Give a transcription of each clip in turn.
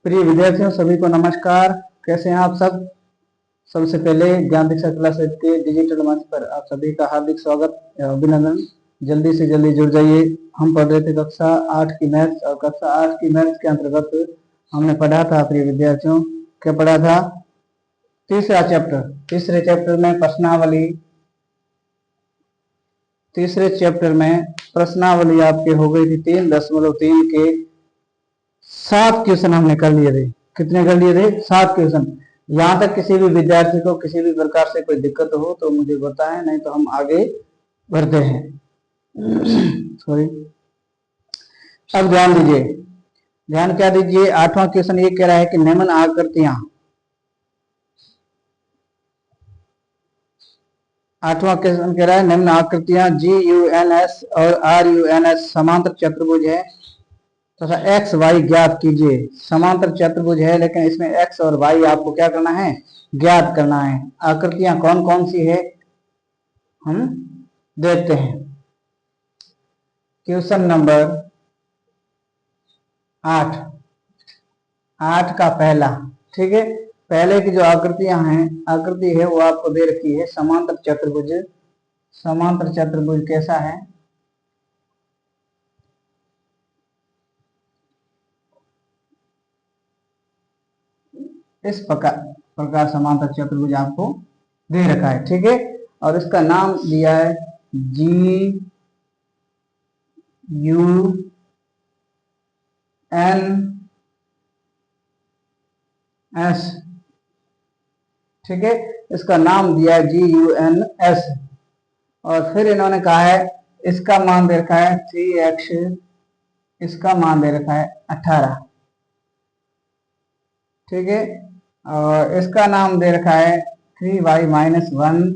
प्रिय विद्यार्थियों सभी को नमस्कार। कैसे हैं आप सब। सबसे पहले ज्ञान दीक्षा क्लास के डिजिटल मंच पर आप सभी का हार्दिक स्वागत एवं अभिनंदन। जल्दी से जल्दी जुड़ जाइए। हम पढ़ रहे थे कक्षा 8 की मैथ्स और कक्षा 8 की मैथ्स के अंतर्गत हमने पढ़ा था प्रिय विद्यार्थियों, क्या पढ़ा था? तीसरे चैप्टर में प्रश्नावली। तीसरे चैप्टर में प्रश्नावली आपके हो गई थी 3.3 के 7 क्वेश्चन हमने कर लिए थे। कितने कर लिए थे? 7 क्वेश्चन। यहाँ तक किसी भी विद्यार्थी को किसी भी प्रकार से कोई दिक्कत हो तो मुझे बताएं, नहीं तो हम आगे बढ़ते हैं। सॉरी। अब ध्यान दीजिए, ध्यान क्या दीजिए। 8वां क्वेश्चन ये कह रहा है कि निम्न आकृतियां, 8वां क्वेश्चन कह रहा है निम्न आकृतियां GUNS और RUNS समांतर चतुर्भुज है तथा एक्स वाई ज्ञात कीजिए। समांतर चतुर्भुज है लेकिन इसमें एक्स और वाई आपको क्या करना है? ज्ञात करना है। आकृतियां कौन कौन सी है हम देखते हैं। क्वेश्चन नंबर 8 का पहला, ठीक है। पहले की जो आकृतियां हैं, आकृति है वो आपको दे रखी है समांतर चतुर्भुज। समांतर चतुर्भुज कैसा है? इस प्रकार समांतर चतुर्भुज आपको दे रखा है, ठीक है। और इसका नाम दिया है GUNS, ठीक है। इसका नाम दिया है GUNS। और फिर इन्होंने कहा है इसका मान दे रखा है 3x, इसका मान दे रखा है 18, ठीक है। और इसका नाम दे रखा है 3y-1,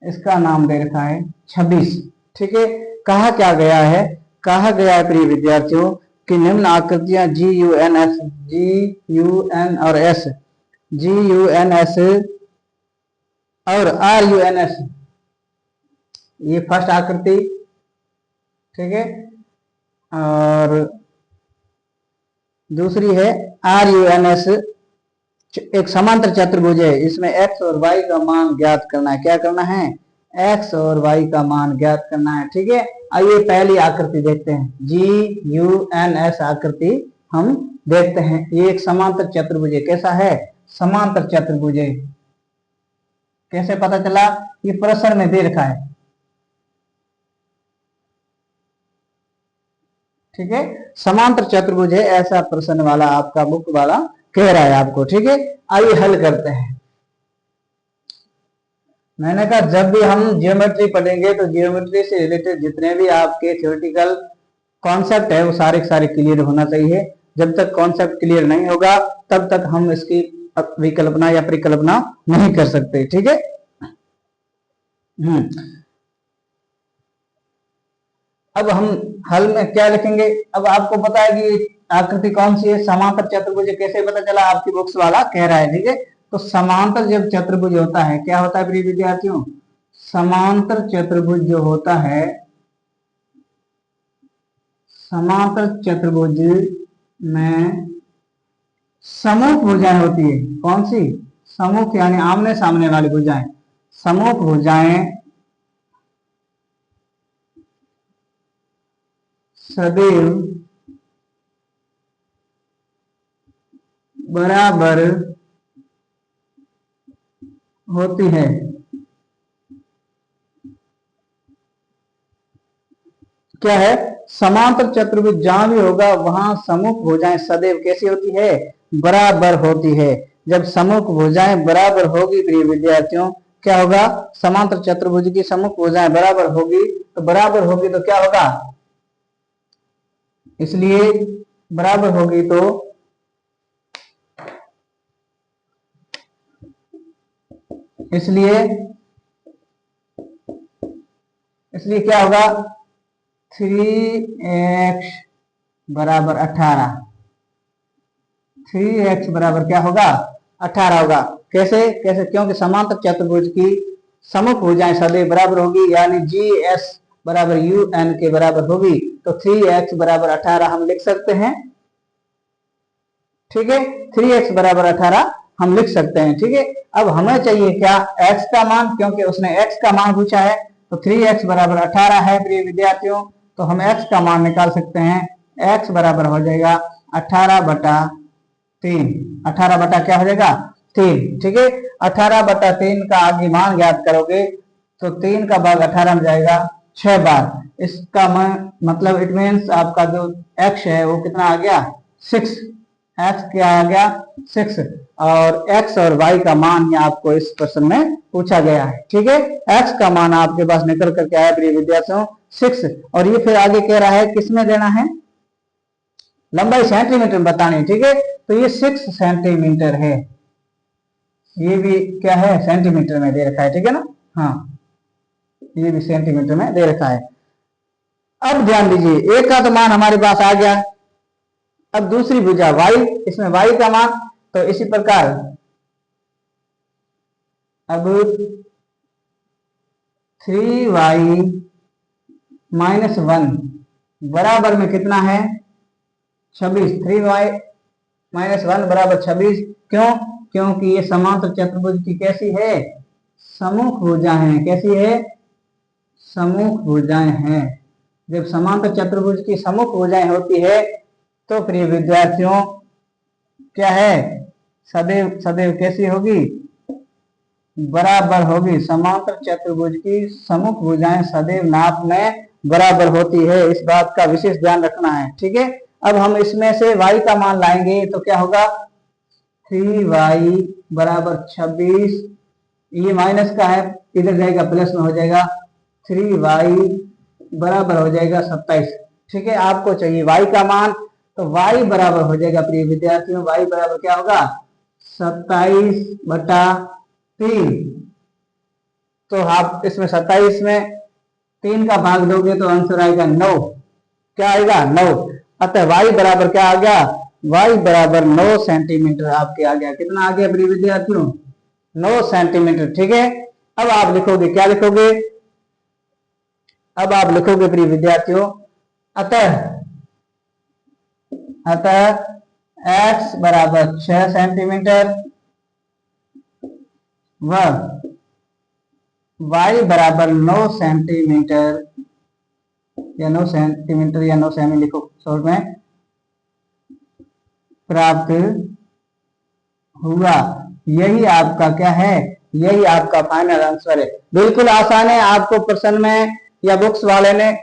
इसका नाम दे रखा है 26, ठीक है। कहा क्या गया है? कहा गया है प्रिय विद्यार्थियों कि निम्न आकृतियां GUNS और RUNS, ये फर्स्ट आकृति, ठीक है। और दूसरी है RUNS, एक समांतर चतुर्भुज है। इसमें x और y का मान ज्ञात करना है। क्या करना है? x और y का मान ज्ञात करना है, ठीक है। आइए पहली आकृति देखते हैं। GUNS आकृति हम देखते हैं। ये एक समांतर चतुर्भुज है। कैसा है? समांतर चतुर्भुज है। कैसे पता चला? ये प्रश्न में दे रखा है, ठीक है। समांतर चतुर्भुज है ऐसा प्रश्न वाला आपका बुक वाला कह रहा है आपको, ठीक है। आइए हल करते हैं। मैंने कहा जब भी हम ज्योमेट्री पढ़ेंगे तो ज्योमेट्री से रिलेटेड जितने भी आपके थ्योरेटिकल कॉन्सेप्ट है वो सारे सारे क्लियर होना चाहिए। जब तक कॉन्सेप्ट क्लियर नहीं होगा तब तक हम इसकी विकल्पना या परिकल्पना नहीं कर सकते, ठीक है। अब हम हल में क्या लिखेंगे? अब आपको पता है कि आकृति कौन सी है? समांतर चतुर्भुज। कैसे पता चला? आपकी बुक्स वाला कह रहा है, ठीक है। तो समांतर जब चतुर्भुज होता है, क्या होता है प्रिय विद्यार्थियों? समांतर चतुर्भुज जो होता है, समांतर चतुर्भुज में समूह भुजाएं होती है। कौन सी? समूह यानी आमने सामने वाली भुजाएं। समूह भुजाएं सदैव बराबर होती है। क्या है? समांतर चतुर्भुज जहां भी होगा वहां सम्मुख भुजाएं सदैव कैसी होती है? बराबर होती है। जब सम्मुख भुजाएं बराबर होगी प्रिय विद्यार्थियों, क्या होगा? समांतर चतुर्भुज की सम्मुख भुजाएं बराबर होगी तो क्या होगा? इसलिए बराबर होगी तो इसलिए क्या होगा? 3x बराबर 18। 3x बराबर क्या होगा? 18 होगा। कैसे? क्योंकि समांतर चतुर्भुज की सम्मुख भुजाएं सदैव बराबर होगी, यानी GS बराबर UN के बराबर होगी। तो 3x बराबर 18 हम लिख सकते हैं। ठीक है, 3x बराबर 18 हम लिख सकते हैं। ठीक है, अब हमें चाहिए क्या, x का मान, क्योंकि उसने x का मान पूछा है। तो 3x बराबर 18 है प्रिय विद्यार्थियों, तो हम x का मान निकाल सकते हैं। x बराबर हो जाएगा 18/3। 18 बटा क्या हो जाएगा, 3। ठीक है, 18/3 का आगे मान ज्ञात करोगे तो 3 का भाग 18 में जाएगा 6 बार। इसका मतलब इट मीन्स आपका जो x है वो कितना आ गया, 6। x क्या आ गया, 6। और x और y का मान आपको इस प्रश्न में पूछा गया है। ठीक है, x का मान आपके पास निकल करके आया प्रिय विद्यार्थियों 6। और ये फिर आगे कह रहा है किसमें देना है, लंबाई सेंटीमीटर में बतानी है। ठीक है, तो ये 6 सेंटीमीटर है, ये भी क्या है, सेंटीमीटर में दे रखा है। ठीक है ना, हाँ ये भी सेंटीमीटर में दे रखा है। अब ध्यान दीजिए, एक का तो मान हमारे पास आ गया। अब दूसरी भुजा y, इसमें y का मान, तो इसी प्रकार अब 3y - 1 बराबर में कितना है, 26। 3y - 1 बराबर 26। क्यों, क्योंकि ये समांतर चतुर्भुज की कैसी है, सम्मुख भुजाएं हैं। कैसी है, सम्मुख भुजाएं हैं। जब समांतर चतुर्भुज की सम्मुख भुजाएं होती है तो प्रिय विद्यार्थियों क्या है, सदैव सदैव कैसी होगी, बराबर होगी। समांतर चतुर्भुज की सम्मुख भुजाएं सदैव नाप में बराबर होती है, इस बात का विशेष ध्यान रखना है। ठीक है, अब हम इसमें से y का मान लाएंगे तो क्या होगा, 3y बराबर 26, ये माइनस का है, इधर जाएगा प्लस में हो जाएगा, 3y बराबर हो जाएगा 27। ठीक है, आपको चाहिए y का मान, तो y बराबर हो जाएगा प्रिय विद्यार्थियों, y बराबर क्या होगा, 27/3। तो आप इसमें 27 में 3 का भाग दोगे तो आंसर आएगा 9। क्या आएगा, 9। अतः y बराबर क्या आ गया, y बराबर 9 सेंटीमीटर आपके आ गया। कितना आ गया प्रिय विद्यार्थियों, 9 सेंटीमीटर। ठीक है, अब आप लिखोगे, क्या लिखोगे, अब आप लिखोगे प्रिय विद्यार्थियों, अतः x बराबर 6 सेंटीमीटर व y बराबर 9 सेंटीमीटर या 9 सेंटीमीटर या 9 सेमी लिखो शॉर्ट में, प्राप्त हुआ। यही आपका क्या है, यही आपका फाइनल आंसर है। बिल्कुल आसान है, आपको प्रश्न में या बुक्स वाले ने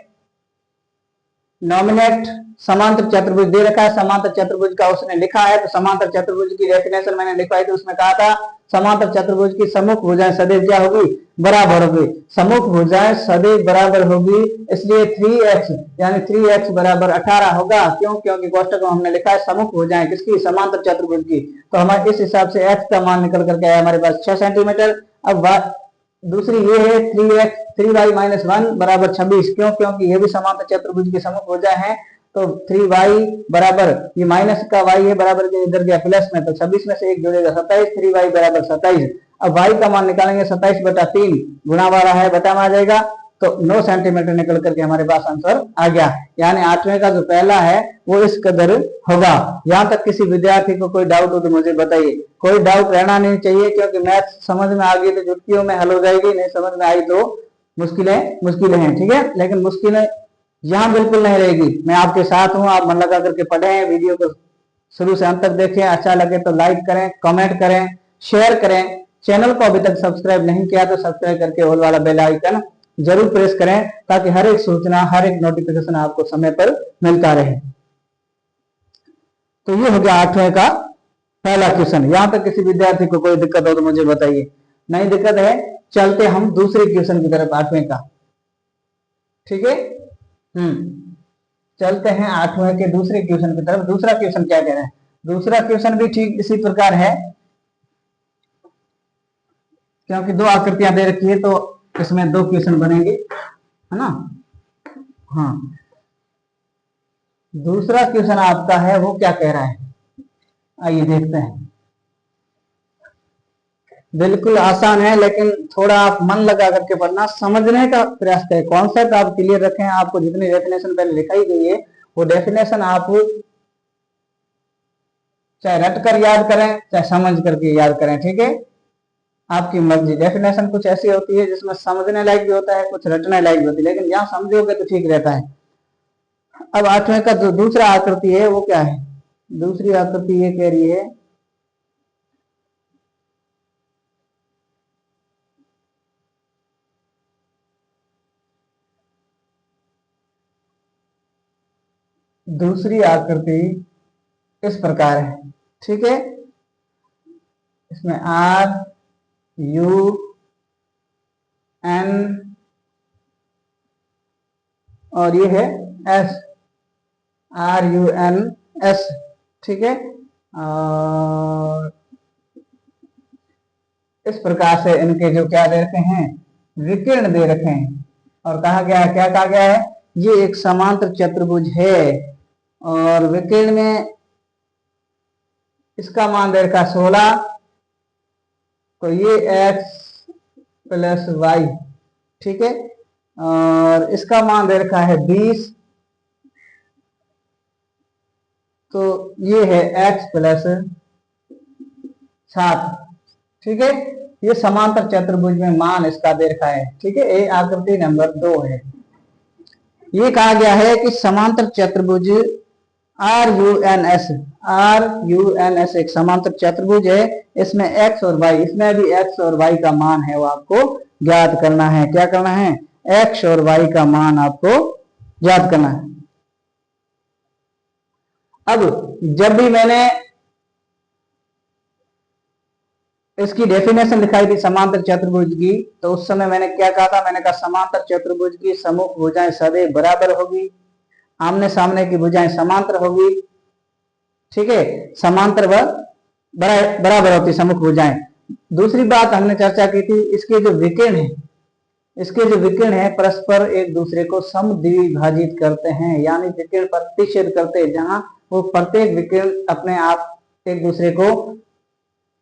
नॉमिनेट समांतर चतुर्भुज दे रखा है, समांतर चतुर्भुज का उसने लिखा है, तो समांतर चतुर्भुज की डेफिनेशन मैंने लिखवाई थी, उसमें कहा था समांतर चतुर्भुज की सम्मुख भुजाएं सदैव क्या होगी, बराबर होगी। सम्मुख भुजाएं सदैव बराबर होगी, इसलिए 3x यानी 3x बराबर 18 होगा। क्यों, क्योंकि कोष्टक में हमने लिखा है सम्मुख भुजाएं किसकी, समांतर चतुर्भुज की। तो हमारे इस हिसाब से x का मान निकल करके आया हमारे पास 6 सेंटीमीटर। अब दूसरी ये है 3y - 1 बराबर 26। क्यों, क्योंकि ये भी समांतर चतुर्भुज की सम्मुख भुजाएं हैं। तो 3y बराबर, ये माइनस का y है, बराबर के इधर गया प्लस में, तो 26 में से 1 जोड़ेगा 27, 3y बराबर 27। अब y का मान निकालेंगे, 27/3 गुणा वाला है, बटा में आ जाएगा, तो 9 सेंटीमीटर निकल करके हमारे पास आंसर आ गया। यानी 8वें का जो पहला है वो इस कदर होगा। यहाँ तक किसी विद्यार्थी को कोई डाउट हो तो मुझे बताइए, कोई डाउट रहना नहीं चाहिए, क्योंकि मैथ समझ में आ गई तो चुटकियों में हल हो जाएगी, नहीं समझ में आई तो मुश्किलें हैं। ठीक है, लेकिन मुश्किलें यहाँ बिल्कुल नहीं रहेगी, मैं आपके साथ हूँ। आप मन लगा करके पढ़ें, वीडियो को शुरू से अंत तक देखें, अच्छा लगे तो लाइक करें, कमेंट करें, शेयर करें। चैनल को अभी तक सब्सक्राइब नहीं किया तो सब्सक्राइब करके ऑल वाला बेल आइकन जरूर प्रेस करें, ताकि हर एक सूचना, हर एक नोटिफिकेशन आपको समय पर मिलता रहे। तो ये हो गया 8वें का पहला क्वेश्चन। यहां तक किसी विद्यार्थी को कोई दिक्कत हो तो मुझे बताइए, नहीं दिक्कत है, चलते हम दूसरे क्वेश्चन की तरफ 8वें का। ठीक है, चलते हैं 8वें के दूसरे क्वेश्चन की तरफ। दूसरा क्वेश्चन क्या कह रहे हैं, दूसरा क्वेश्चन भी ठीक इसी प्रकार है, क्योंकि 2 आकृतियां दे रखी है तो इसमें 2 क्वेश्चन बनेंगे, है ना। हाँ, दूसरा क्वेश्चन आपका है वो क्या कह रहा है, आइए देखते हैं। बिल्कुल आसान है, लेकिन थोड़ा आप मन लगा करके पढ़ना, समझने का प्रयास करें, कॉन्सेप्ट आप क्लियर रखें। आपको जितनी डेफिनेशन पहले लिखाई गई है वो डेफिनेशन आप चाहे रट कर याद करें चाहे समझ करके याद करें, ठीक है, आपकी मर्जी। डेफिनेशन कुछ ऐसी होती है जिसमें समझने लायक भी होता है, कुछ रटने लायक भी होती है, लेकिन यहाँ समझोगे तो ठीक रहता है। अब 8वें का जो दूसरा आकृति है वो क्या है? दूसरी आकृति ये कह रही है दूसरी आकृति इस प्रकार है, ठीक है, इसमें आर यू एन और ये है S, R U N S, ठीक है। और इस प्रकार से इनके जो क्या दे रखे हैं, विकिरण दे रखे हैं। और कहा गया है, क्या कहा गया है, ये एक समांतर चतुर्भुज है और विकिरण में इसका मान दे रखा 16, तो ये x प्लस वाई, ठीक है, और इसका मान दे रखा है 20, तो ये है x प्लस 7, ठीक है। ये समांतर चतुर्भुज में मान इसका दे रखा है, ठीक है, ये आकृति नंबर 2 है। ये कहा गया है कि समांतर चतुर्भुज आर यू एन एस एक समांतर चतुर्भुज है, इसमें x और y, इसमें भी x और y का मान है वो आपको ज्ञात करना है। क्या करना है? x और y का मान आपको ज्ञात करना है। अब जब भी मैंने इसकी डेफिनेशन दिखाई थी समांतर चतुर्भुज की, तो उस समय मैंने क्या कहा था? मैंने कहा समांतर चतुर्भुज की सम्मुख भुजाएं सदैव बराबर होगी, आमने सामने की भुजाएं समांतर होगी, ठीक है, समांतर व बराबर होती सम्मुख भुजाएं। दूसरी बात हमने चर्चा की थी, इसके जो विकिरण है परस्पर एक दूसरे को समद्विभाजित करते हैं, यानी विकिरण प्रतिच्छेद करते हैं, जहां वो प्रत्येक विकिरण अपने आप एक दूसरे को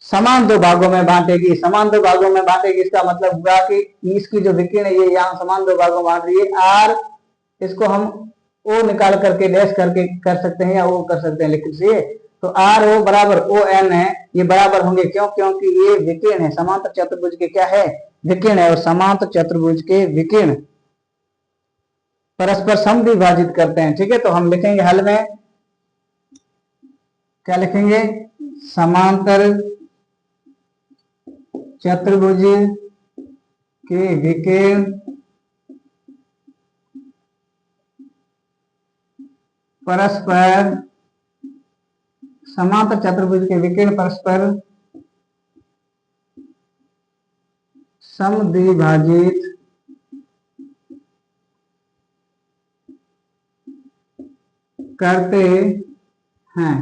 समान दो भागों में बांटेगी। समान दो भागों में बांटेगी इसका मतलब हुआ कि इसकी जो विकिरण है ये यहाँ समान दो भागों में बांट रही है। आर, इसको हम ओ निकाल करके डैश करके कर सकते हैं या ओ कर सकते हैं, लिख लीजिए। तो आर ओ बराबर ओ एन है, ये बराबर होंगे, क्यों? क्योंकि ये विकिरण है, समांतर चतुर्भुज के क्या है? विकिरण है, और समांतर चतुर्भुज के विकिरण परस्पर समद्विभाजित करते हैं, ठीक है। तो हम लिखेंगे हल में, क्या लिखेंगे? समांतर चतुर्भुज के विकिरण परस्पर, समांतर चतुर्भुज के विकिरण परस्पर समद्विभाजित करते हैं,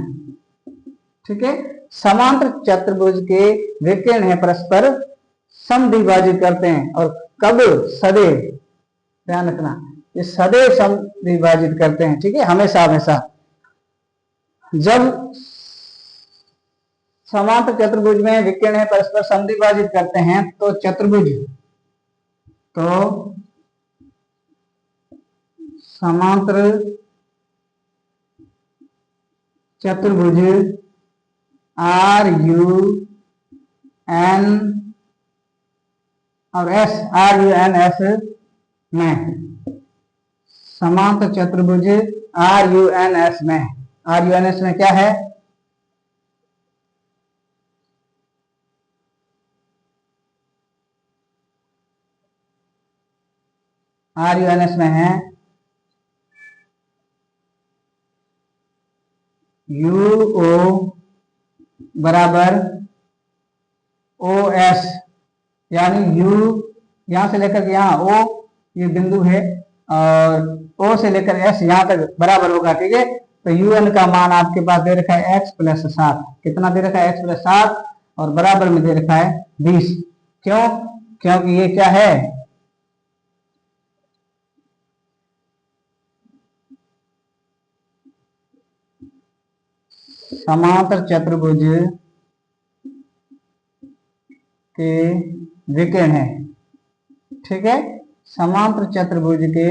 ठीक है। समांतर चतुर्भुज के विकिरण है परस्पर समद्विभाजित करते हैं, और कब? सदैव, ध्यान रखना, ये सदैव समद्विभाजित करते हैं, ठीक है, हमेशा हमेशा। जब समांतर चतुर्भुज में विकिरण है परस्पर समद्विभाजित करते हैं तो समांतर चतुर्भुज आर यू एन और S, R U N S में, समांतर चतुर्भुज आर यू एन एस में, आर यू एन एस में क्या है? आर यू एन एस में है यू ओ बराबर ओ एस, यानी यू यहां से लेकर यहाँ ओ ये बिंदु है, और ओ से लेकर एस यहां तक बराबर होगा, ठीक है। तो यू एन का मान आपके पास दे रखा है x प्लस 7, कितना दे रखा है? x प्लस 7, और बराबर में दे रखा है 20। क्यों? क्योंकि ये क्या है? समांतर चतुर्भुज के विकिरण है, ठीक है, समांतर चतुर्भुज के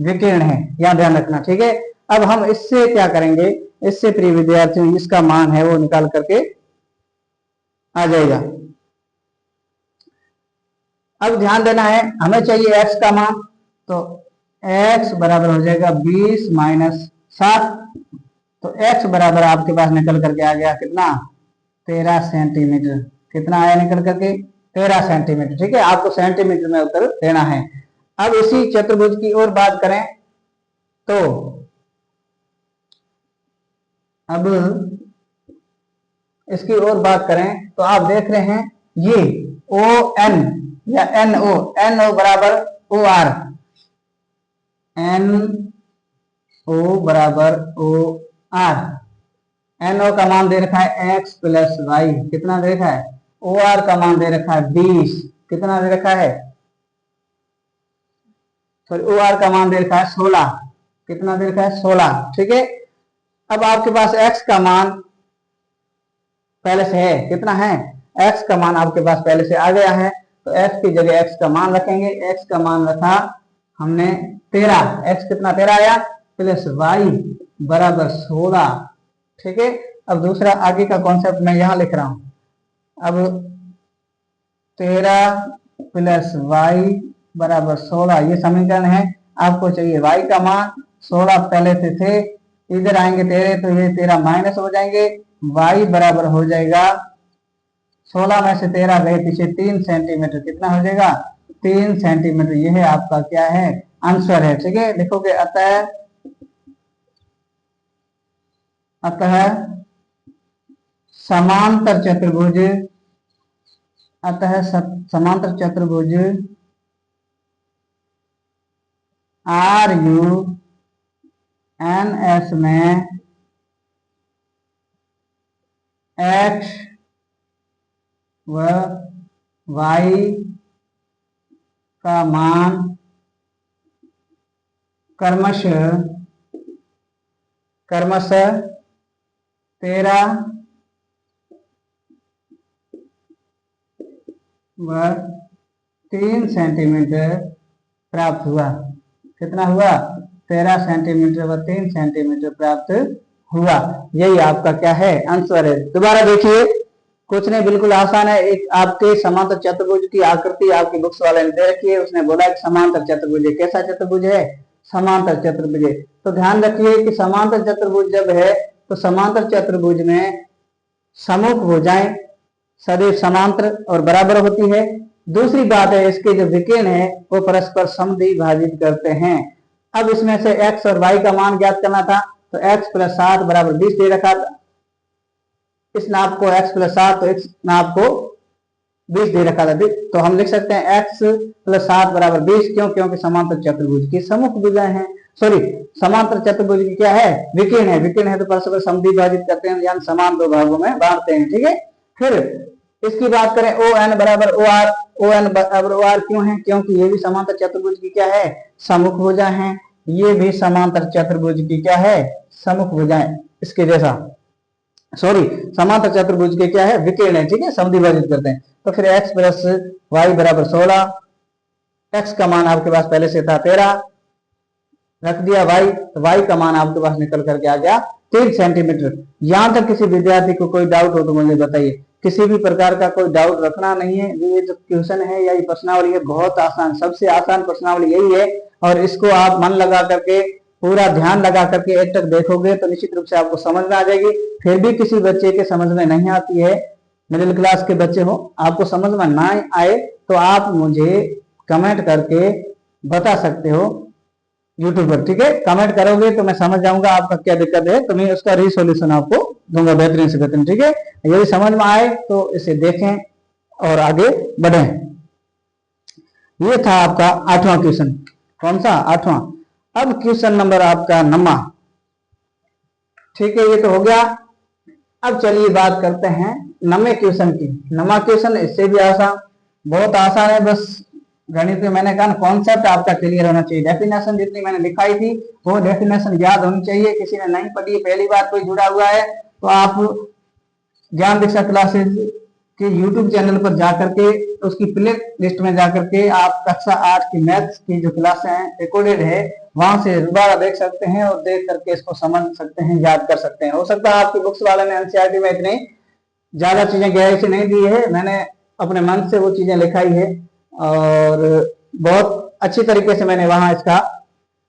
विकिरण है, यह ध्यान रखना, ठीक है। अब हम इससे क्या करेंगे? इससे प्रिय विद्यार्थियों इसका मान है वो निकाल करके आ जाएगा। अब ध्यान देना है, हमें चाहिए x का मान, तो x बराबर हो जाएगा 20 माइनस 7। तो x बराबर आपके पास निकल करके आ गया कितना, 13 सेंटीमीटर। कितना आया निकल करके, 13 सेंटीमीटर। ठीक है, आपको सेंटीमीटर में उत्तर देना है। अब इसी चतुर्भुज की ओर बात करें तो अब इसकी ओर बात करें तो आप देख रहे हैं ये ON या NO बराबर OR, NO बराबर OR। NO का मान दे रखा है x प्लस वाई, कितना दे रखा है, OR का मान दे रखा है 20, कितना दे रखा है, सॉरी OR का मान दे रखा है 16, कितना दे रखा है 16। ठीक है, अब आपके पास x का मान पहले से है, कितना है, x का मान आपके पास पहले से आ गया है, तो x की जगह x का मान रखेंगे। x का मान रखा हमने 13, x कितना 13 आया, प्लस y बराबर 16। ठीक है, अब दूसरा आगे का कॉन्सेप्ट मैं यहां लिख रहा हूं। अब 13 प्लस y बराबर 16 ये समीकरण है। आपको चाहिए y का मान, 16 पहले से थे, इधर आएंगे 13 तो ये 13 माइनस हो जाएंगे, y बराबर हो जाएगा 16 में से 13 गए पीछे 3 सेंटीमीटर, कितना हो जाएगा 3 सेंटीमीटर। यह है आपका क्या है, आंसर है। ठीक है, लिखोगे अतः समांतर चतुर्भुज, समांतर चतुर्भुज RUNS में x व y का मान क्रमशः 13 व 3 सेंटीमीटर प्राप्त हुआ। कितना हुआ, 13 सेंटीमीटर व 3 सेंटीमीटर प्राप्त हुआ। यही आपका क्या है, आंसर है। दोबारा देखिए, कुछ नहीं, बिल्कुल आसान है। एक आपके समांतर चतुर्भुज की आकृति आपकी बुक्स वाले ने दे रखी है, उसने बोला कि समांतर चतुर्भुज है। कैसा चतुर्भुज है, समांतर चतुर्भुज है। तो ध्यान रखिए कि समांतर चतुर्भुज जब है तो समांतर चतुर्भुज में सम्मुख भुजाएं सदैव समांतर और बराबर होती है। दूसरी बात है, इसके जो विकर्ण है वो परस्पर समद्विभाजित करते हैं। अब इसमें से x और y का मान ज्ञात करना था, तो x प्लस 7 बराबर 20 दे रखा था। इस नाप को x प्लस 7, तो इस नाप को 20 दे रखा था। तो हम लिख सकते हैं x प्लस 7 बराबर 20। क्यों, क्योंकि समांतर चतुर्भुज की सम्मुख भुजाएं हैं, सॉरी समांतर चतुर्भुज की क्या है, विकर्ण है। विकर्ण है तो परस्पर समद्विभाजित करते हैं, यानी समान दो भागों में बांटते हैं। ठीक है, फिर इसकी बात करें ON बराबर OR। ON बराबर OR क्यों है, क्योंकि ये भी समांतर चतुर्भुज की क्या है, सम्मुख भुजा है। ये भी समांतर चतुर्भुज की क्या है, सम्मुख भुजाएं, इसके जैसा, सॉरी समांतर चतुर्भुज के क्या है, विकर्ण है। ठीक है, समद्विभाजित करते हैं। तो फिर x प्लस वाई बराबर 16, x का मान आपके पास पहले से था 13, रख दिया y, तो y का मान आपके पास निकल करके आ गया 3 सेंटीमीटर। यहां तक किसी विद्यार्थी को कोई डाउट हो तो मुझे बताइए। किसी भी प्रकार का कोई डाउट रखना नहीं है। ये जो क्वेश्चन है या ये प्रश्नावली है बहुत आसान, सबसे आसान प्रश्नावली यही है, और इसको आप मन लगा करके पूरा ध्यान लगा करके एक तक देखोगे तो निश्चित रूप से आपको समझ में आ जाएगी। फिर भी किसी बच्चे के समझ में नहीं आती है, मिडिल क्लास के बच्चे हो, आपको समझ में ना आए तो आप मुझे कमेंट करके बता सकते हो यूट्यूब पर। ठीक है, कमेंट करोगे तो मैं समझ जाऊंगा आपका क्या दिक्कत है, तो मैं उसका रिसोल्यूशन आपको दूंगा बेहतरीन से बेहतरीन। ठीक है, यदि समझ में आए तो इसे देखें और आगे बढ़ें। ये था आपका 8वां क्वेश्चन। कौन सा, 8वां। अब क्वेश्चन नंबर आपका 9वां। ठीक है, ये तो हो गया। अब चलिए बात करते हैं 9वें क्वेश्चन की। 9वां क्वेश्चन इससे भी आसान, बहुत आसान है। बस गणित में मैंने कहा कॉन्सेप्ट आपका क्लियर होना चाहिए। डेफिनेशन जितनी मैंने लिखाई थी वो डेफिनेशन याद होनी चाहिए। किसी ने नहीं पढ़ी, पहली बार कोई जुड़ा हुआ है तो आप ज्ञान दीक्षा क्लासेस कि YouTube चैनल पर जाकर के उसकी प्ले लिस्ट में जाकर के आप कक्षा 8 की मैथ्स की जो क्लासें हैं रिकॉर्डेड है, वहां से दोबारा देख सकते हैं और देख करके इसको समझ सकते हैं, याद कर सकते हैं। हो सकता है आपकी बुक्स वाले ने एनसीईआरटी में इतनी ज्यादा चीजें गहराई से नहीं दी है, मैंने अपने मन से वो चीजें लिखाई है और बहुत अच्छी तरीके से मैंने वहां इसका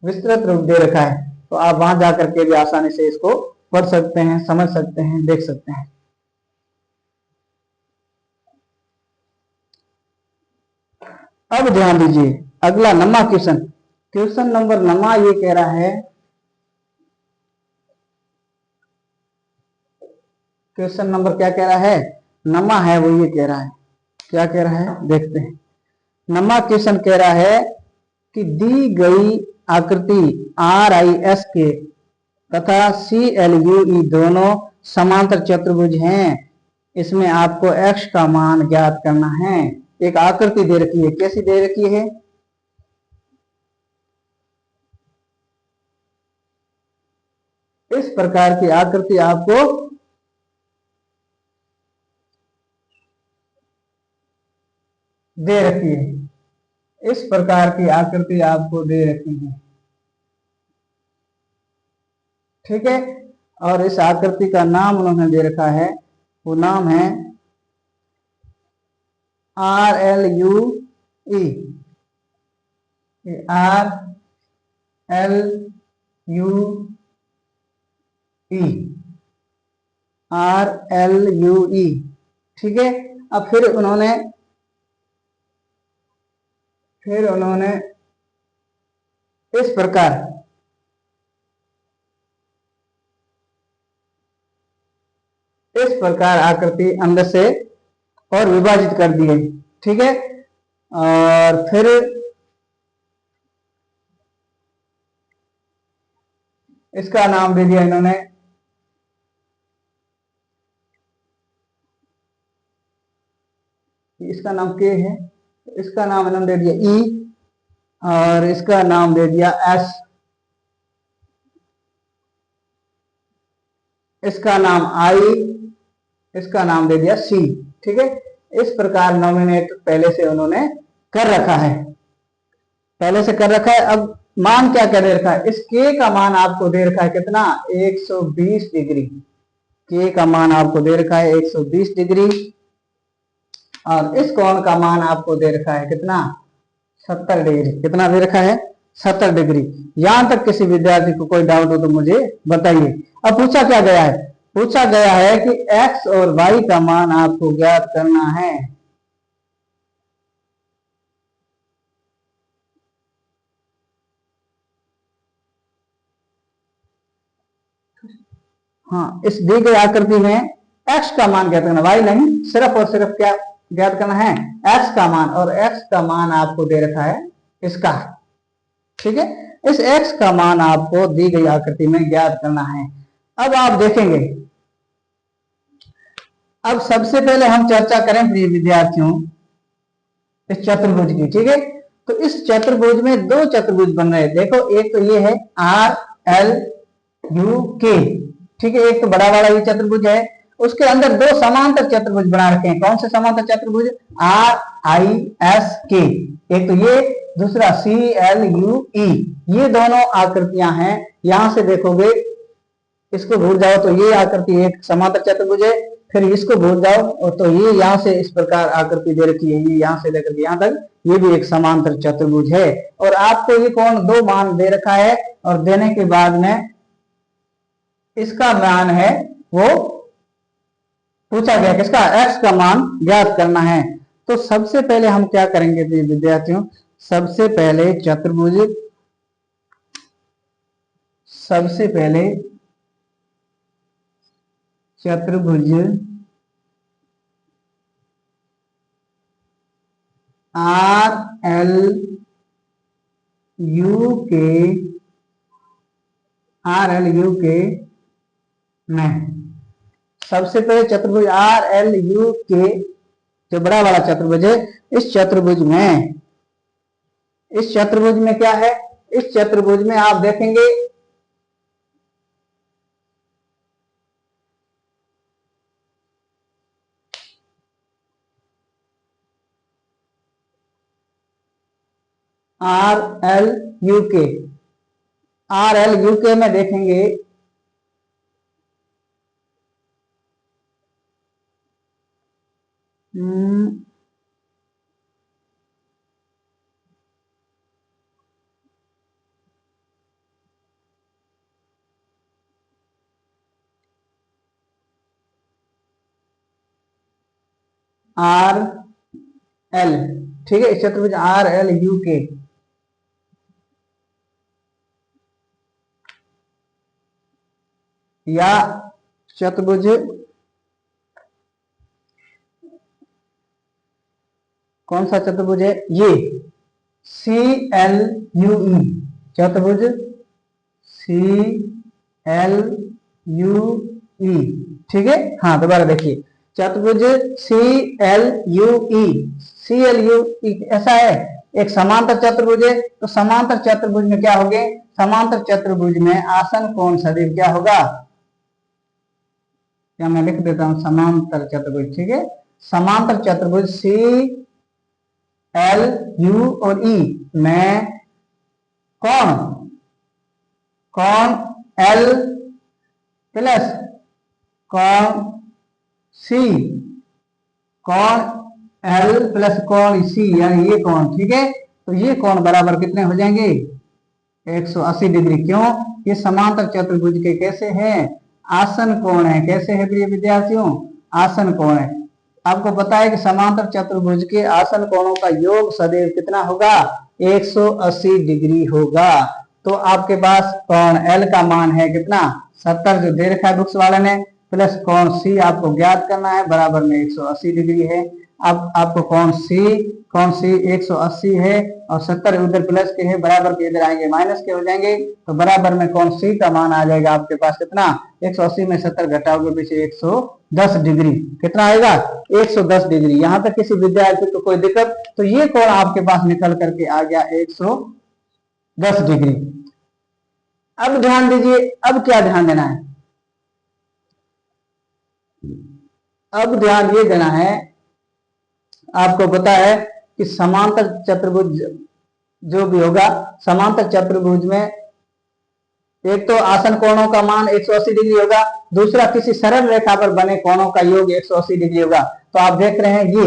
विस्तृत रूप दे रखा है। तो आप वहां जाकर के भी आसानी से इसको पढ़ सकते हैं, समझ सकते हैं, देख सकते हैं। अब ध्यान दीजिए अगला नमा क्वेश्चन, क्वेश्चन नंबर नमा ये कह रहा है, क्वेश्चन नंबर क्या कह रहा है, नमा है वो ये कह रहा है, क्या कह रहा है देखते हैं। नमा क्वेश्चन कह रहा है कि दी गई आकृति RIS के तथा CLUE दोनों समांतर चतुर्भुज हैं, इसमें आपको x का मान ज्ञात करना है। एक आकृति दे रखी है, कैसी दे रखी है, इस प्रकार की आकृति आपको दे रखी है, इस प्रकार की आकृति आपको दे रखी है, ठीक है। और इस आकृति का नाम उन्होंने दे रखा है, वो नाम है RLUE, RLUE, ठीक है। अब फिर उन्होंने इस प्रकार आकृति अंदर से और विभाजित कर दी है, ठीक है। और फिर इसका नाम दे दिया इन्होंने, इसका नाम के है, इसका नाम इन्होंने दे दिया E और इसका नाम दे दिया S, इसका नाम I, इसका नाम दे दिया C, ठीक है। इस प्रकार नॉमिनेट पहले से उन्होंने कर रखा है, पहले से कर रखा है। अब मान क्या दे रखा है, इस K का मान आपको दे रखा है कितना, 120 डिग्री। K का मान आपको दे रखा है 120 डिग्री और इस कोण का मान आपको दे रखा है कितना, 70 डिग्री। कितना दे रखा है, 70 डिग्री। यहां तक किसी विद्यार्थी को कोई डाउट हो तो मुझे बताइए। अब पूछा क्या गया है, पूछा गया है कि x और y का मान आपको ज्ञात करना है। हाँ, इस दी गई आकृति में x का मान ज्ञात करना, y नहीं, सिर्फ और सिर्फ क्या ज्ञात करना है, x का मान। और x का मान आपको दे रखा है इसका, ठीक है। इस x का मान आपको दी गई आकृति में ज्ञात करना है। अब आप देखेंगे, अब सबसे पहले हम चर्चा करें प्रिय विद्यार्थियों इस चतुर्भुज की, ठीक है। तो इस चतुर्भुज में दो चतुर्भुज बन रहे हैं, देखो एक तो ये है RLUK, ठीक है। एक तो बड़ा वाला ये चतुर्भुज है, उसके अंदर दो समांतर चतुर्भुज बना रखे हैं। कौन से समांतर चतुर्भुज, RISK, एक तो ये, दूसरा CLUE, ये दोनों आकृतियां हैं। यहां से देखोगे, इसको भूल जाओ तो ये आकृति एक समांतर चतुर्भुज है, फिर इसको भूल जाओ और तो ये यहां से इस प्रकार आकृति दे रखी है, ये यहां से लेकर के यहां तक, ये भी एक समांतर चतुर्भुज है। और आपको ये कौन दो मान दे रखा है और देने के बाद में इसका मान है वो पूछा गया, किसका, x का मान ज्ञात करना है। तो सबसे पहले हम क्या करेंगे विद्यार्थियों, सबसे पहले चतुर्भुज, सबसे पहले चतुर्भुज RLUK में, सबसे पहले चतुर्भुज RLUK जो बड़ा वाला चतुर्भुज है, इस चतुर्भुज में क्या है, इस चतुर्भुज में आप देखेंगे आर एल यू के, आर एल यू के में देखेंगे आर एल, ठीक है, इस चतुर्भुज आर एल यू के या चतुर्भुज कौन सा चतुर्भुज है ये, सी एल यू ई, चतुर्भुज सी एल यू ई, ठीक है। हाँ दोबारा देखिए, चतुर्भुज C L U E, C L U E ऐसा है, एक समांतर चतुर्भुज है, तो समांतर चतुर्भुज में क्या होंगे, समांतर चतुर्भुज में आसन कोण सदैव क्या होगा, या मैं लिख देता हूं समांतर चतुर्भुज, ठीक है, समांतर चतुर्भुज सी एल यू और ई में कौन, कौन एल प्लस कौन सी, कौन एल प्लस कौन सी, यानी ये कौन, ठीक है, तो ये कौन बराबर कितने हो जाएंगे 180 डिग्री। क्यों, ये समांतर चतुर्भुज के कैसे हैं, आसन कोण है, कैसे है प्रिय विद्यार्थियों, आसन कोण है। आपको पता है कि समांतर चतुर्भुज के आसन कोणों का योग सदैव कितना होगा 180 डिग्री होगा। तो आपके पास कोण एल का मान है कितना 70 जो दे रखा है बुक्स वाले ने, प्लस कोण सी आपको ज्ञात करना है बराबर में 180 डिग्री है। अब आपको कोण सी 180 है और 70 उधर प्लस के है, बराबर के इधर आएंगे माइनस के हो जाएंगे, तो बराबर में कोण सी का मान आ जाएगा आपके पास कितना 180 में 70 घटाओगे पीछे 110 डिग्री, कितना आएगा 110 डिग्री। यहां तक किसी विद्यार्थी को कोई दिक्कत, तो ये कोण आपके पास निकल करके आ गया 110 डिग्री। अब ध्यान दीजिए, अब क्या ध्यान देना है, अब ध्यान ये देना है, आपको पता है कि समांतर चतुर्भुज जो भी होगा, समांतर चतुर्भुज में एक तो आसन कोणों का मान 180 डिग्री होगा, दूसरा किसी सरल रेखा पर बने कोणों का योग 180 डिग्री होगा। तो आप देख रहे हैं ये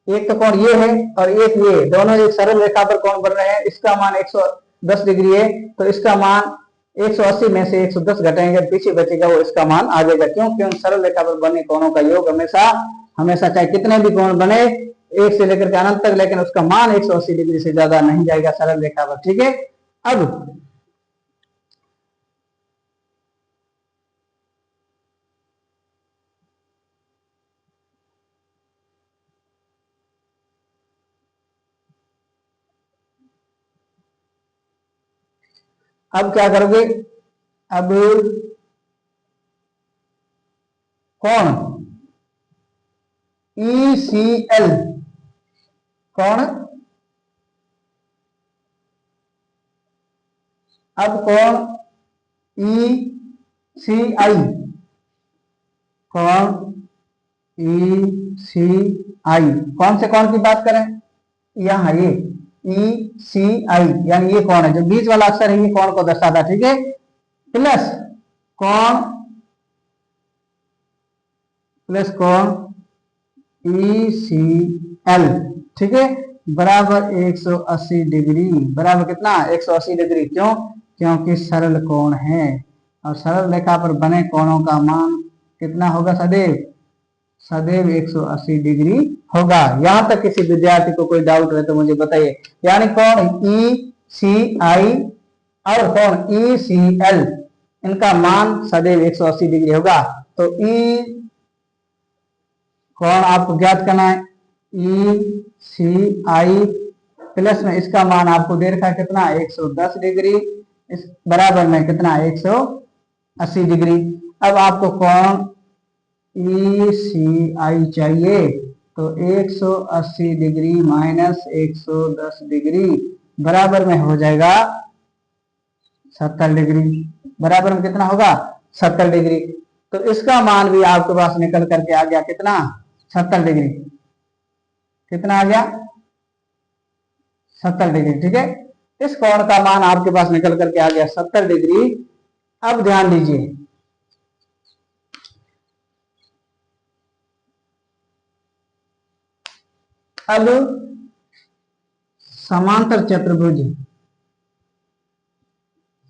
एक तो कोण ये है और एक ये, दोनों एक सरल रेखा पर कोण बन रहे हैं, इसका मान 110 डिग्री है, तो इसका मान 180 में से 110 घटाएंगे, पीछे बचेगा वो इसका मान आ जाएगा। क्यों सरल रेखा पर बने कोणों का योग हमेशा हमेशा चाहे कितने भी कोण बने एक से लेकर के अनंत तक, लेकिन उसका मान 180 डिग्री से ज्यादा नहीं जाएगा सरल रेखा पर, ठीक है। अब क्या करोगे, अब कौन ECL, कौन, अब कौन ECI, कौन ECI, कौन से कौन की बात करें, यहाँ ये ECI यानी ये कौन है जो बीच वाला अक्षर है, ये कौन को दर्शाता, ठीक है, प्लस कौन ECL, ठीक है, बराबर 180 डिग्री, बराबर कितना 180 डिग्री। क्यों, क्योंकि सरल कोण है और सरल रेखा पर बने कोणों का मान कितना होगा सदैव 180 डिग्री होगा। यहां तक किसी विद्यार्थी को कोई डाउट है तो मुझे बताइए। यानी कौन ECI और कौन ECL इनका मान सदैव 180 डिग्री होगा। तो कौन आपको ज्ञात करना है ECI प्लस में इसका मान आपको दे रखा है कितना 110 डिग्री, इस बराबर में कितना 180 डिग्री। अब आपको कौन ECI चाहिए, तो 180 डिग्री माइनस 110 डिग्री बराबर में हो जाएगा 70 डिग्री, बराबर में कितना होगा 70 डिग्री। तो इसका मान भी आपके पास निकल करके आ गया कितना 70 डिग्री, कितना आ गया 70 डिग्री। ठीक है, इस कोण का मान आपके पास निकल करके आ गया 70 डिग्री। अब ध्यान दीजिए, अब समांतर चतुर्भुज,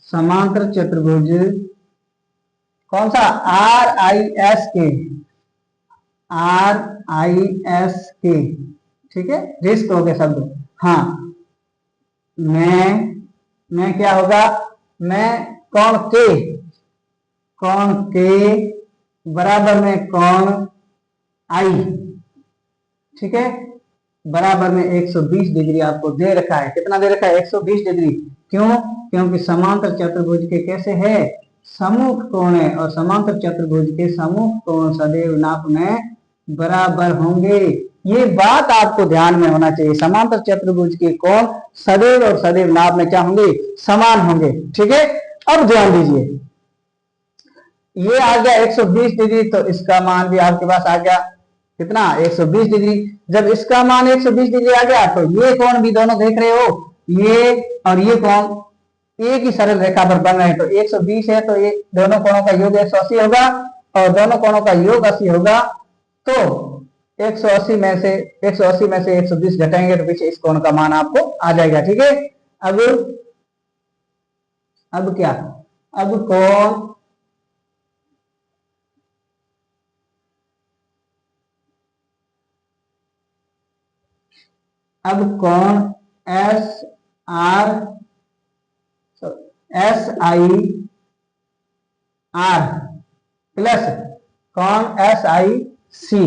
समांतर चतुर्भुज कौन सा, आर आई एस के, आर आई एस के, ठीक है, रिस्क हो गया शब्द। हाँ, मैं क्या होगा, मैं कोण के, कोण के बराबर में कोण आई, ठीक है, बराबर में 120 डिग्री आपको दे रखा है। कितना दे रखा है, 120 डिग्री। क्यों, क्योंकि समांतर चतुर्भुज के कैसे है, सम्मुख कोण है, और समांतर चतुर्भुज के सम्मुख कोण सदैव नाप में बराबर होंगे। ये बात आपको ध्यान में होना चाहिए, समांतर चतुर्भुज के कोण सदैव और सदैव नाप में क्या होंगे, समान होंगे। ठीक है, अब ध्यान दीजिए, ये आ गया 120 डिग्री, तो इसका मान भी आपके पास आ गया कितना, 120 डिग्री। जब इसका मान 120 डिग्री आ गया, तो ये कोण भी दोनों देख रहे हो, ये और ये कोण एक ही सरल रेखा पर बन रहे हैं, तो 120 है, तो ये दोनों कोणों का योग 180 होगा, और दोनों कोणों का योग 80 होगा, तो 180 में से 120 घटाएंगे तो पीछे इस कोण का मान आपको आ जाएगा। ठीक है, अब क्या, अब कोण S R, S I R plus कोण एस आई सी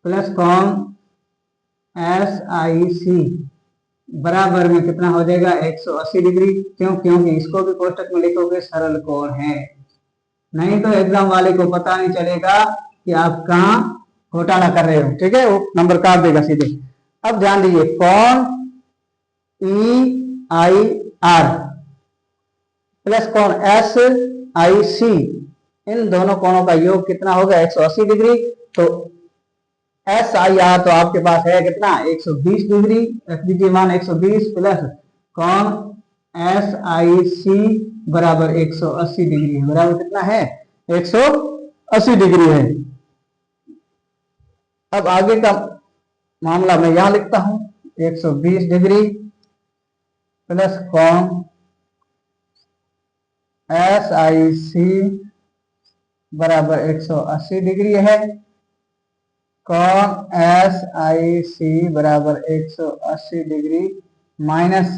प्लस कोण एस आई सी बराबर में कितना हो जाएगा, 180 डिग्री। क्यों, क्योंकि इसको भी कोष्टक में लिखोगे सरल कोण है, नहीं तो एग्जाम वाले को पता नहीं चलेगा कि आप कहां घोटाला कर रहे हो। ठीक है, वो नंबर काट देगा सीधे। अब ध्यान दीजिए, कोण ई आई आर प्लस कोण एस आई सी, इन दोनों कोणों का योग कितना होगा, 180 डिग्री। तो एस आई आर तो आपके पास है कितना, 120 डिग्री, रख दीजिए मान 120, प्लस कोण एस आई सी बराबर 180 डिग्री है, बराबर कितना है, 180 डिग्री है। अब आगे का मामला मैं यहां लिखता हूं, 120 डिग्री प्लस कोण एस आई सी बराबर 180 डिग्री है, कोण एस आई सी बराबर 180 डिग्री माइनस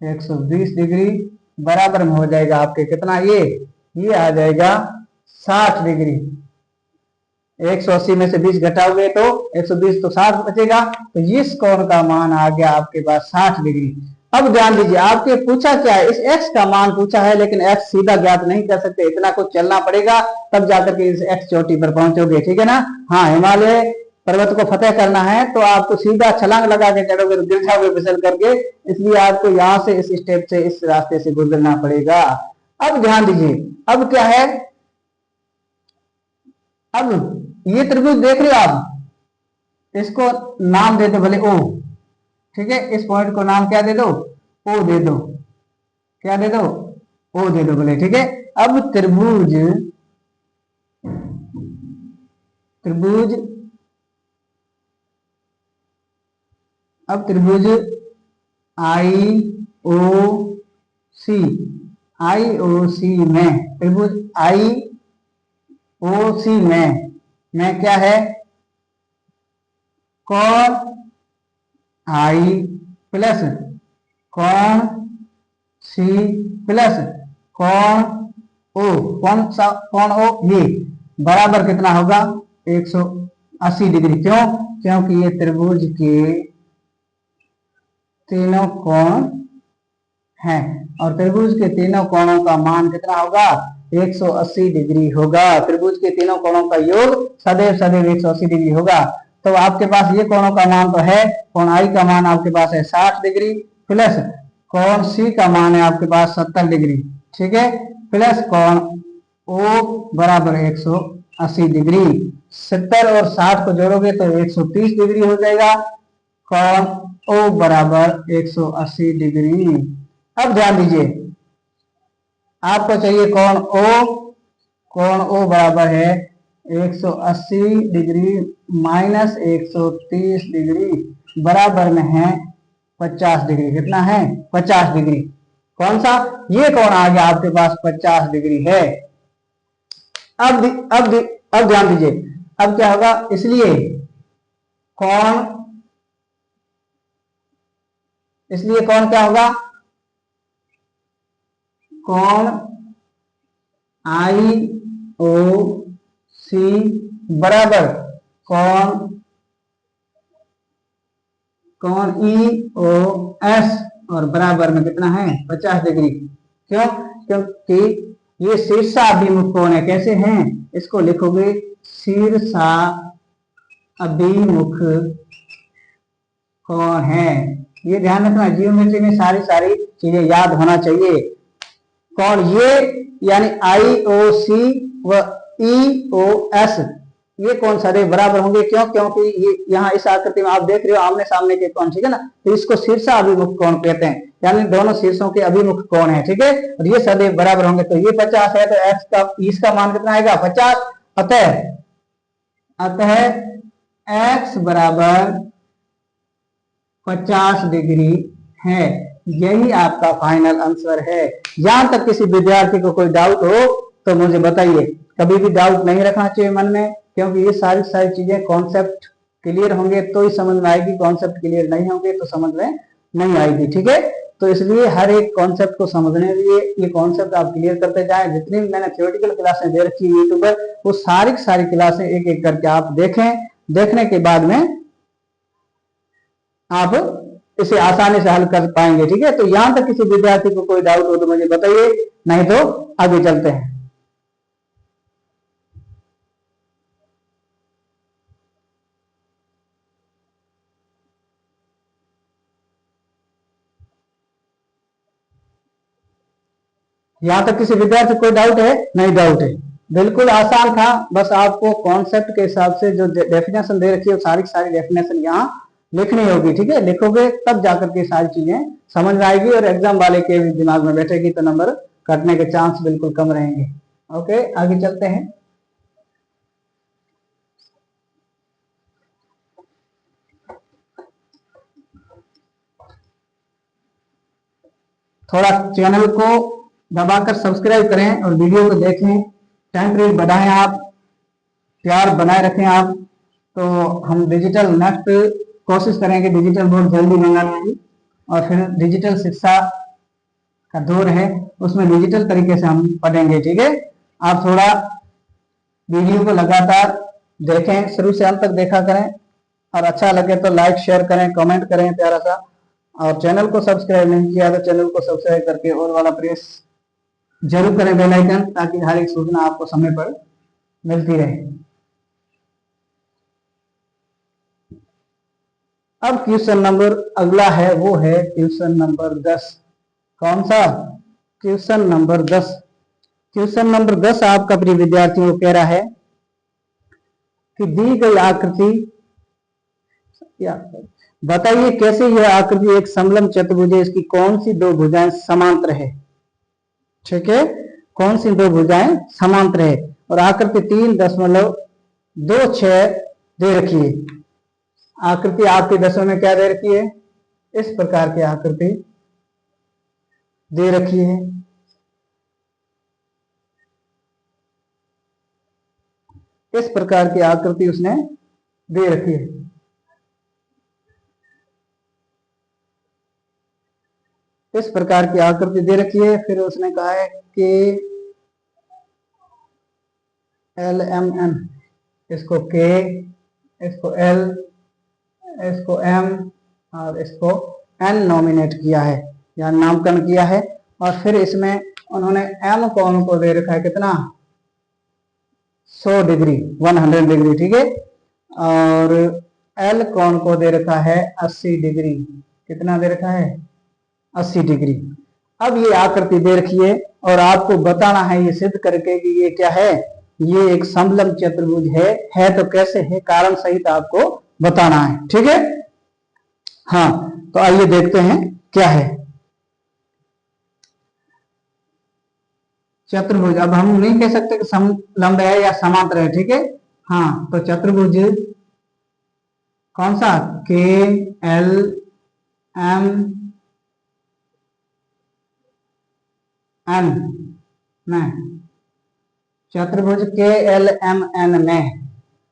120 डिग्री बराबर में हो जाएगा आपके कितना, ये आ जाएगा 60 डिग्री। 180 में से 20 घटाओगे तो 120 तो 60 बचेगा, तो इस कोण का मान आ गया आपके पास 60 डिग्री। अब ध्यान दीजिए, आपके पूछा क्या है, इस x का मान पूछा है, लेकिन x सीधा ज्ञात नहीं कर सकते, इतना कुछ चलना पड़ेगा तब जाकर के इस x चोटी पर पहुंचोगे। ठीक है ना, हाँ, हिमालय पर्वत को फतेह करना है तो आपको सीधा छलांग लगा के चढ़ोगे तो गिर जाओगे फिसल करके, इसलिए आपको यहाँ से इस स्टेप से इस रास्ते से गुजरना पड़ेगा। अब ध्यान दीजिए, अब क्या है, अब ये त्रिभुज देख रहे हो आप, इसको नाम दे दो भले ओ, ठीक है, इस पॉइंट को नाम क्या दे दो, ओ दे दो, क्या दे दो, ओ दे दो भले। ठीक है, अब त्रिभुज अब त्रिभुज आई ओ सी, में त्रिभुज आई ओ सी में क्या है, कोण आई प्लस कोण सी प्लस कोण ओ, कौन सा कोण ओ, ये बराबर कितना होगा, 180 डिग्री। क्यों, क्योंकि ये त्रिभुज के तीनों कोण हैं, और त्रिभुज के तीनों कोणों का मान कितना होगा, 180 डिग्री होगा। त्रिभुज के तीनों कोणों का योग सदैव 180 डिग्री होगा। तो आपके पास ये कोणों का मान तो है, कोण आई का मान आपके पास है 60 डिग्री, प्लस कोण सी का मान है आपके पास 70 डिग्री, ठीक है, प्लस कोण ओ बराबर 180 डिग्री। 70 और 60 को जोड़ोगे तो 130 डिग्री हो जाएगा। कोण ओ बराबर 180 डिग्री। अब ध्यान दीजिए, आपको चाहिए कोण ओ बराबर है 180 डिग्री माइनस 130 डिग्री बराबर में है 50 डिग्री। कितना है? 50 डिग्री। कौन सा? ये कोण आ गया आपके पास 50 डिग्री है। अब ध्यान दीजिए, अब क्या होगा, इसलिए कोण क्या होगा, कोण आई ओ सी बराबर कोण ई ओ एस और बराबर में कितना है? 50 डिग्री। क्यों? क्योंकि ये शीर्षाभिमुख कोण है। कैसे हैं? इसको लिखोगे शीर्षा अभिमुख कोण है। ये ध्यान रखना, जियोमेट्री में सारी चीजें याद होना चाहिए। कोण ये यानी IOC व EOS ये कोण सदैव बराबर होंगे। क्यों? क्योंकि ये यहाँ इस आकृति में आप देख रहे हो आमने सामने के कोण, ठीक है ना, तो इसको शीर्षा अभिमुख कोण कहते हैं, यानी दोनों शीर्षों के अभिमुख कोण है, ठीक है, और ये सदैव बराबर होंगे। तो ये 50 है तो इसका मान कितना आएगा? 50। अतः x बराबर 50 डिग्री है। यही आपका फाइनल आंसर है। यहां तक किसी विद्यार्थी को कोई डाउट हो तो मुझे बताइए। कभी भी डाउट नहीं रखना चाहिए मन में, क्योंकि ये सारी चीजें कॉन्सेप्ट क्लियर होंगे तो ही समझ में आएगी, कॉन्सेप्ट क्लियर नहीं होंगे तो समझ में नहीं आएगी, ठीक है। तो इसलिए हर एक कॉन्सेप्ट को समझने के लिए ये कॉन्सेप्ट आप क्लियर करते जाएं। जितनी भी मैंने थ्योरेटिकल क्लासें दे रखी है यूट्यूब पर, वो सारी क्लासें एक एक करके आप देखें। देखने के बाद में आप इसे आसानी से हल कर पाएंगे, ठीक है। तो यहां तक किसी विद्यार्थी को कोई डाउट हो तो मुझे बताइए, नहीं तो आगे चलते हैं। यहां तक किसी विद्यार्थी को कोई डाउट है? नहीं डाउट है, बिल्कुल आसान था। बस आपको कॉन्सेप्ट के हिसाब से जो डेफिनेशन दे रखी है सारी डेफिनेशन यहाँ लिखनी होगी, ठीक है। लिखोगे तब जाकर के सारी चीजें समझ में आएगी और एग्जाम वाले के भी दिमाग में बैठेगी, तो नंबर कटने के चांस बिल्कुल कम रहेंगे। ओके, आगे चलते हैं। थोड़ा चैनल को दबाकर सब्सक्राइब करें और वीडियो को देखें, टाइम पीरियड बढ़ाएं, आप प्यार बनाए रखें आप। तो हम डिजिटल नेक्स्ट कोशिश करेंगे डिजिटल बोर्ड जल्दी मंगाने की, और फिर डिजिटल शिक्षा का दौर है उसमें डिजिटल तरीके से हम पढ़ेंगे, ठीक है। आप थोड़ा वीडियो को लगातार देखें, शुरू से अंत तक देखा करें, और अच्छा लगे तो लाइक शेयर करें, कमेंट करें प्यारा सा, और चैनल को सब्सक्राइब नहीं किया तो चैनल को सब्सक्राइब करके ऑल वाला प्रेस जरूर करें, बेल आइकन, ताकि हर एक सूचना आपको समय पर मिलती रहे। अब क्वेश्चन नंबर अगला है, वो है क्वेश्चन नंबर 10। कौन सा? Question number 10। क्वेश्चन नंबर 10 आपका प्रिय विद्यार्थियों को कह रहा है कि दी गई आकृति, बताइए कैसे यह आकृति एक समलंब चतुर्भुज है, इसकी कौन सी दो भुजाएं समांतर है, ठीक है, कौन सी दो भुजाएं समांतर है, और आकृति 3.26 दे रखी है। आकृति आपके दसवें में क्या दे रखी है? इस प्रकार की आकृति दे रखी है। इस प्रकार की आकृति उसने दे रखी है। इस प्रकार की आकृति दे रखी है। फिर उसने कहा है कि LMN, इसको K, इसको L, इसको M और इसको N नॉमिनेट किया है या नामकरण किया है। और फिर इसमें उन्होंने M कोण को दे रखा है कितना? 100 डिग्री, 100 डिग्री, ठीक है। और L कोण को दे रखा है 80 डिग्री। कितना दे रखा है? 80 डिग्री। अब ये आकृति दे रखी है और आपको बताना है ये सिद्ध करके कि ये क्या है, ये एक समलंब चतुर्भुज है तो कैसे है, कारण सहित आपको बताना है, ठीक है। हाँ, तो आइए देखते हैं क्या है चतुर्भुज। अब हम नहीं कह सकते कि समलंब है या समांतर है, ठीक है। हाँ, तो चतुर्भुज कौन सा, के एल एम एन में, चतुर्भुज के एल एम एन में,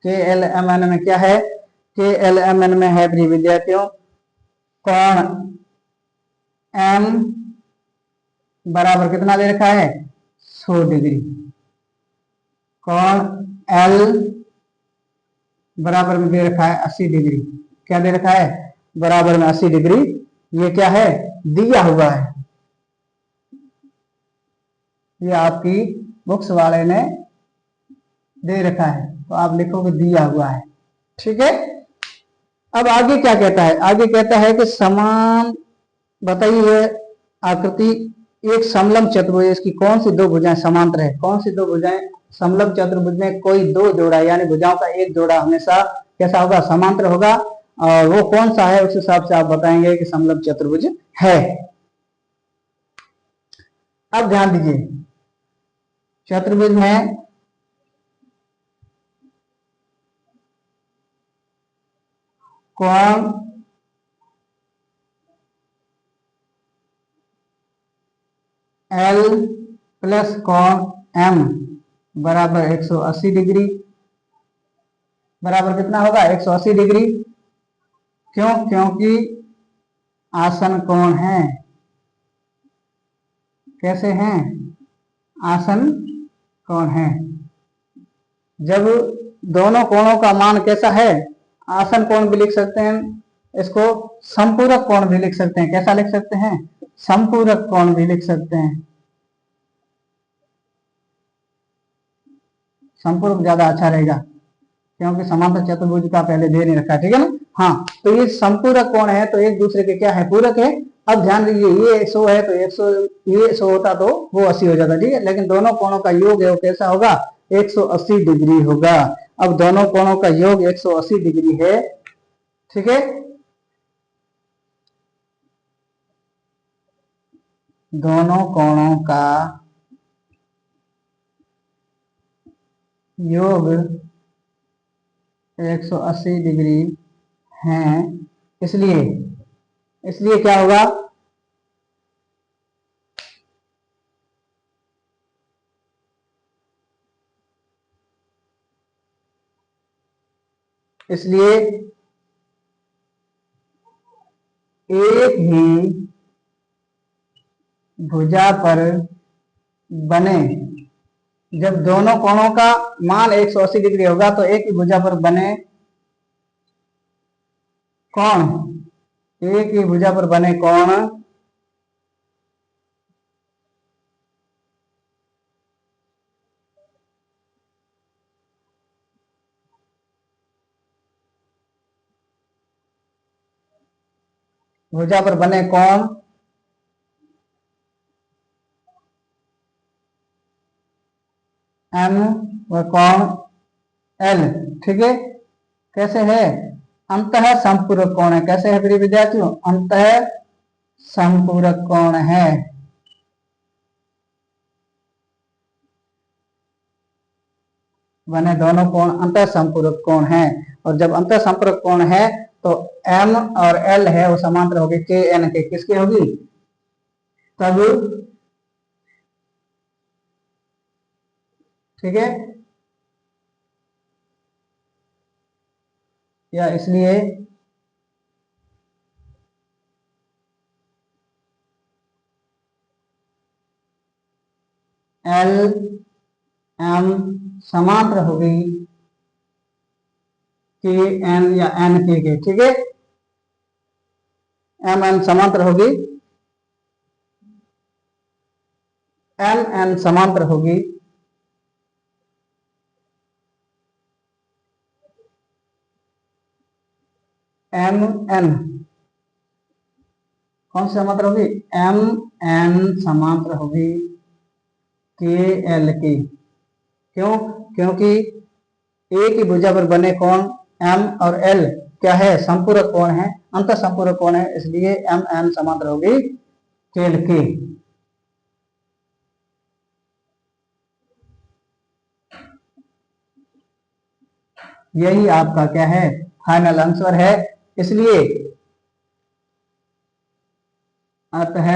के एल एम एन में क्या है, के एल एम एन में है प्रिय विद्यार्थियों कोण एम बराबर कितना दे रखा है, 100 डिग्री। कोण एल बराबर में दे रखा है 80 डिग्री। क्या दे रखा है, बराबर में 80 डिग्री। ये क्या है, दिया हुआ है, ये आपकी बुक्स वाले ने दे रखा है, तो आप लिखोगे दिया हुआ है, ठीक है। अब आगे क्या कहता है, आगे कहता है कि समान बताइए आकृति एक समलंब चतुर्भुज, इसकी कौन सी दो भुजाएं समांतर है, कौन सी दो भुजाएं समलंब चतुर्भुज में कोई दो जोड़ा यानी भुजाओं का एक जोड़ा हमेशा कैसा होगा, समांतर होगा, और वो कौन सा है उस हिसाब से आप बताएंगे कि समलंब चतुर्भुज है। अब ध्यान दीजिए, चतुर्भुज में कोण एल प्लस कोण एम बराबर 180 डिग्री, बराबर कितना होगा, 180 डिग्री। क्यों, क्योंकि आसन कोण है, कैसे हैं, आसन कोण है। जब दोनों कोणों का मान कैसा है, आसन कोण भी लिख सकते हैं इसको, संपूरक कोण भी लिख सकते हैं, कैसा लिख सकते हैं, संपूरक कोण भी लिख सकते हैं। संपूरक ज्यादा अच्छा रहेगा क्योंकि समांतर चतुर्भुज का पहले दे नहीं रखा, ठीक है ना। हाँ, तो ये संपूरक कोण है तो एक दूसरे के क्या है, पूरक है। अब ध्यान दीजिए, ये 100 है तो 100, ये 100 होता तो वो 80 हो जाता, ठीक है। लेकिन दोनों कोणों का योग है वो कैसा होगा, 180 डिग्री होगा। अब दोनों कोणों का योग 180 डिग्री है, ठीक है। दोनों कोणों का योग 180 डिग्री है, इसलिए इसलिए क्या होगा, इसलिए एक ही भुजा पर बने, जब दोनों कोणों का मान 180 डिग्री होगा तो एक ही भुजा पर बने कोण, एक ही भुजा पर बने कोण भुजा पर बने कोण एम व कोण एल, ठीक है। कैसे है, अंतः संपूरक कोण है, कैसे है प्रिय विद्यार्थियों, अंतः संपूरक कोण है। बने दोनों कोण अंतः संपूरक कोण है, और जब अंतः संपूरक कोण है तो एम और एल है वो समांतर होगी के एन के, किसके होगी, तब, ठीक है। या इसलिए एल एम समांतर होगी के एन या एन के, ठीक है। एम एन समांतर होगी, एम एन समांतर होगी एम एन, कौन सी समांतर होगी, एम एन समांतर होगी के एल की। क्यों, क्योंकि एक ही भुजा पर बने कोण एम और एल क्या है, संपूरक कोण है, अंत संपूरक कोण है, इसलिए एम एन समांतर होगी टेल के। यही आपका क्या है, फाइनल आंसर है। इसलिए अतः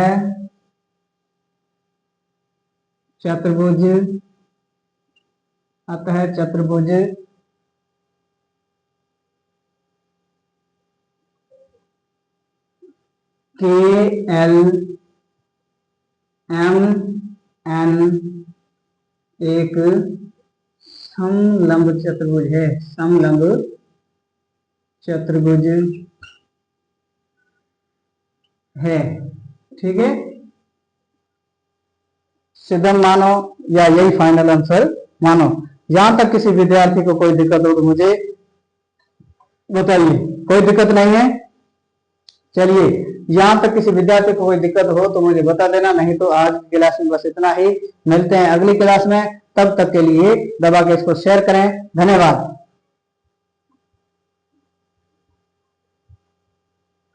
चतुर्भुज, अतः चतुर्भुज के एल एम एन एक समलंब चतुर्भुज है, समलंब चतुर्भुज है। ठीक है, सिद्धम मानो या यही फाइनल आंसर मानो। यहां तक किसी विद्यार्थी को कोई दिक्कत हो तो मुझे बताइए। कोई दिक्कत नहीं है? चलिए, यहां तक किसी विद्यार्थी को कोई दिक्कत हो तो मुझे बता देना, नहीं तो आज की क्लास में बस इतना ही। मिलते हैं अगली क्लास में, तब तक के लिए दबा के इसको शेयर करें। धन्यवाद।